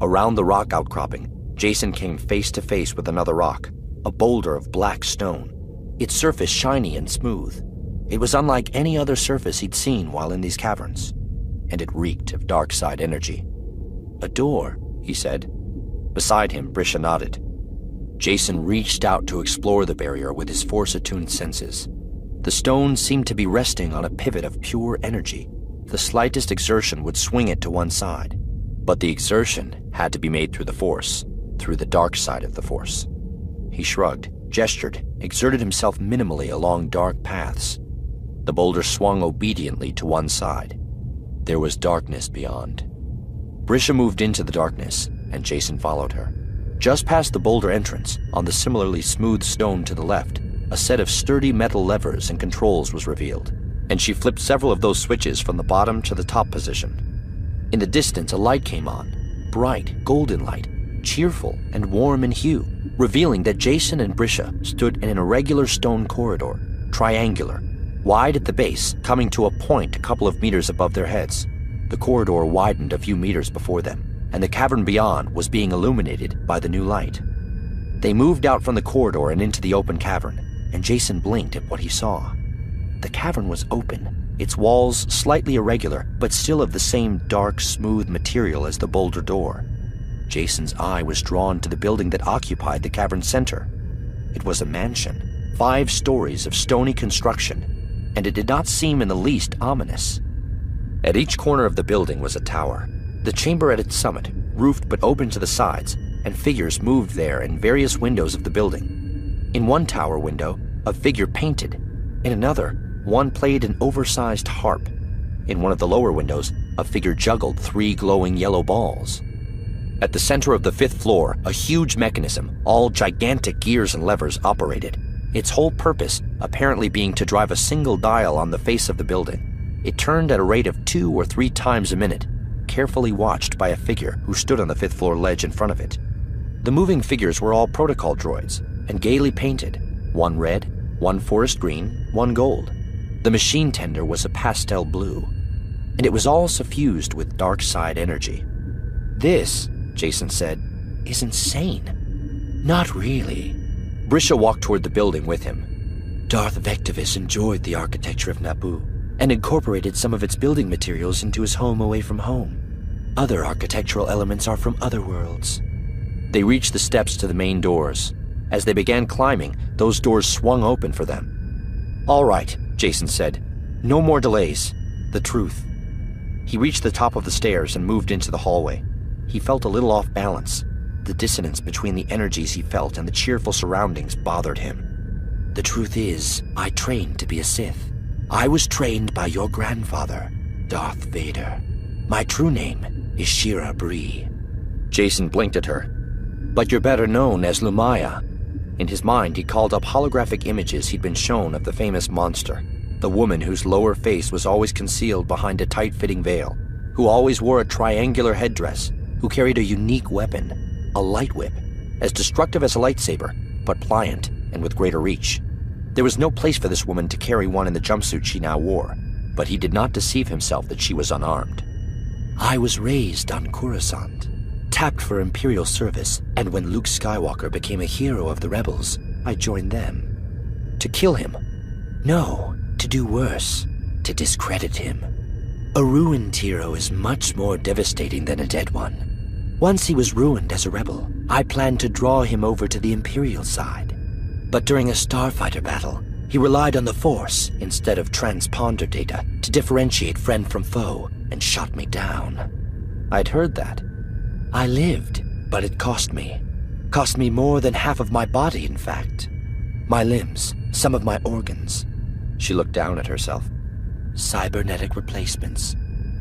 Around the rock outcropping, Jacen came face to face with another rock, a boulder of black stone, its surface shiny and smooth. It was unlike any other surface he'd seen while in these caverns, and it reeked of dark side energy. "A door," he said. Beside him, Brisha nodded. Jacen reached out to explore the barrier with his force-attuned senses. The stone seemed to be resting on a pivot of pure energy. The slightest exertion would swing it to one side, but the exertion had to be made through the force, through the dark side of the force. He shrugged, gestured, exerted himself minimally along dark paths. The boulder swung obediently to one side. There was darkness beyond. Brisha moved into the darkness, and Jacen followed her. Just past the boulder entrance, on the similarly smooth stone to the left, a set of sturdy metal levers and controls was revealed, and she flipped several of those switches from the bottom to the top position. In the distance, a light came on, bright, golden light, cheerful and warm in hue, revealing that Jacen and Brisha stood in an irregular stone corridor, triangular, wide at the base, coming to a point a couple of meters above their heads. The corridor widened a few meters before them, and the cavern beyond was being illuminated by the new light. They moved out from the corridor and into the open cavern, and Jacen blinked at what he saw. The cavern was open, its walls slightly irregular, but still of the same dark, smooth material as the boulder door. Jacen's eye was drawn to the building that occupied the cavern's center. It was a mansion, 5 stories of stony construction, and it did not seem in the least ominous. At each corner of the building was a tower, the chamber at its summit, roofed but open to the sides, and figures moved there in various windows of the building. In one tower window, a figure painted. In another, one played an oversized harp. In one of the lower windows, a figure juggled 3 glowing yellow balls. At the center of the 5th floor, a huge mechanism, all gigantic gears and levers, operated, its whole purpose apparently being to drive a single dial on the face of the building. It turned at a rate of 2 or 3 times a minute, carefully watched by a figure who stood on the 5th floor ledge in front of it. The moving figures were all protocol droids, and gaily painted, one red, one forest green, one gold. The machine tender was a pastel blue, and it was all suffused with dark side energy. "This," Jacen said, "is insane." "Not really." Brisha walked toward the building with him. "Darth Vectivus enjoyed the architecture of Naboo, and incorporated some of its building materials into his home away from home. Other architectural elements are from other worlds." They reached the steps to the main doors. As they began climbing, those doors swung open for them. "All right," Jacen said. "No more delays. The truth." He reached the top of the stairs and moved into the hallway. He felt a little off balance. The dissonance between the energies he felt and the cheerful surroundings bothered him. "The truth is, I trained to be a Sith. I was trained by your grandfather, Darth Vader. My true name is Shira Bree." Jacen blinked at her. "But you're better known as Lumiya." In his mind, he called up holographic images he'd been shown of the famous monster, the woman whose lower face was always concealed behind a tight-fitting veil, who always wore a triangular headdress, who carried a unique weapon, a light whip, as destructive as a lightsaber, but pliant and with greater reach. There was no place for this woman to carry one in the jumpsuit she now wore, but he did not deceive himself that she was unarmed. "I was raised on Coruscant, tapped for Imperial service, and when Luke Skywalker became a hero of the rebels, I joined them." "To kill him?" "No, to do worse, to discredit him. A ruined hero is much more devastating than a dead one. Once he was ruined as a rebel, I planned to draw him over to the Imperial side. But during a starfighter battle, he relied on the Force instead of transponder data to differentiate friend from foe and shot me down." "I'd heard that." "I lived, but it cost me. Cost me more than half of my body, in fact. My limbs, some of my organs." She looked down at herself. "Cybernetic replacements.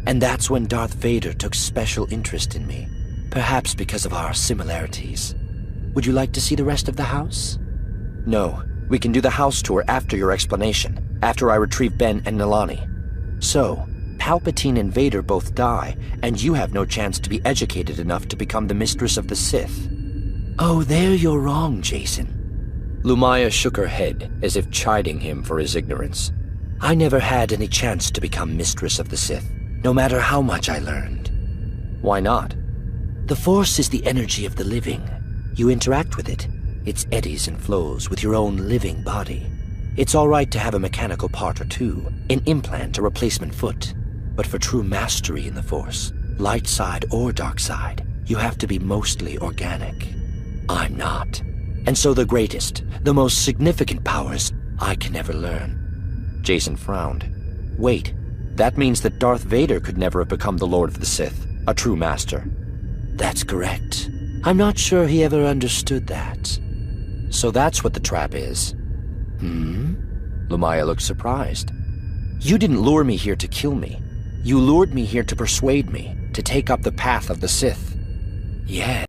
And that's when Darth Vader took special interest in me, perhaps because of our similarities. Would you like to see the rest of the house?" "No, we can do the house tour after your explanation, after I retrieve Ben and Nilani." "So, Palpatine and Vader both die, and you have no chance to be educated enough to become the mistress of the Sith." "Oh, there you're wrong, Jacen." Lumiya shook her head, as if chiding him for his ignorance. "I never had any chance to become mistress of the Sith, no matter how much I learned." "Why not?" The Force is the energy of the living. You interact with it. It eddies and flows with your own living body. It's all right to have a mechanical part or two, an implant or replacement foot. But for true mastery in the Force, light side or dark side, you have to be mostly organic. I'm not. And so the greatest, the most significant powers I can never learn. Jacen frowned. Wait, that means that Darth Vader could never have become the Lord of the Sith, a true master. That's correct. I'm not sure he ever understood that. So that's what the trap is. Lumiya looked surprised. You didn't lure me here to kill me. You lured me here to persuade me, to take up the path of the Sith. Yeah.